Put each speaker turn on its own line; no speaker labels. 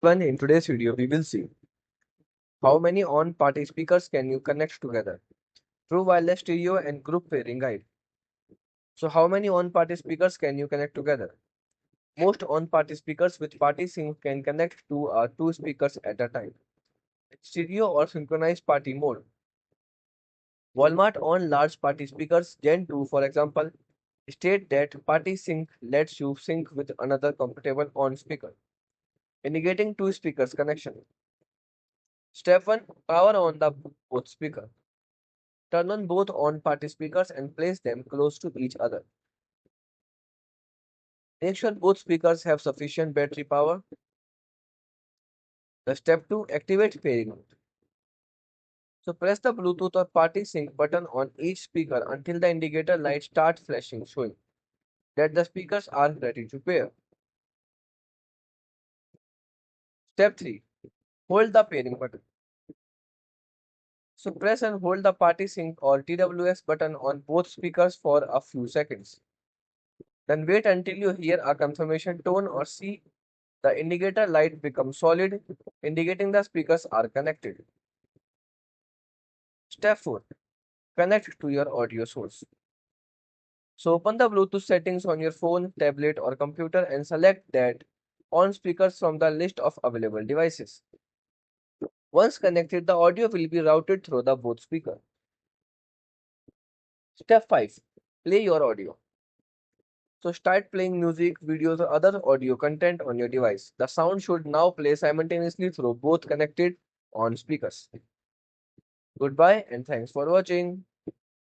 One in today's video we will see how many on-party speakers can you connect together. True wireless stereo and group pairing guide. So how many on-party speakers can you connect together? Most on-party speakers with party sync can connect to two speakers at a time. Stereo or synchronized party mode. Walmart on large party speakers Gen 2 for example state that party sync lets you sync with another compatible on speaker, indicating two speakers connection. Step 1. Power on the both speaker. Turn on both on-party speakers and place them close to each other. Make sure both speakers have sufficient battery power. The step 2. Activate pairing mode. So press the Bluetooth or party sync button on each speaker until the indicator light starts flashing, showing that the speakers are ready to pair. Step 3. Hold the pairing button. So press and hold the party sync or TWS button on both speakers for a few seconds. Then wait until you hear a confirmation tone or see the indicator light become solid, indicating the speakers are connected. Step 4. Connect to your audio source. So open the Bluetooth settings on your phone, tablet or computer and select that on speakers from the list of available devices. Once connected, the audio will be routed through the both speakers. Step 5. Play your audio. So start playing music, videos or other audio content on your device. The sound should now play simultaneously through both connected on speakers. Goodbye and thanks for watching.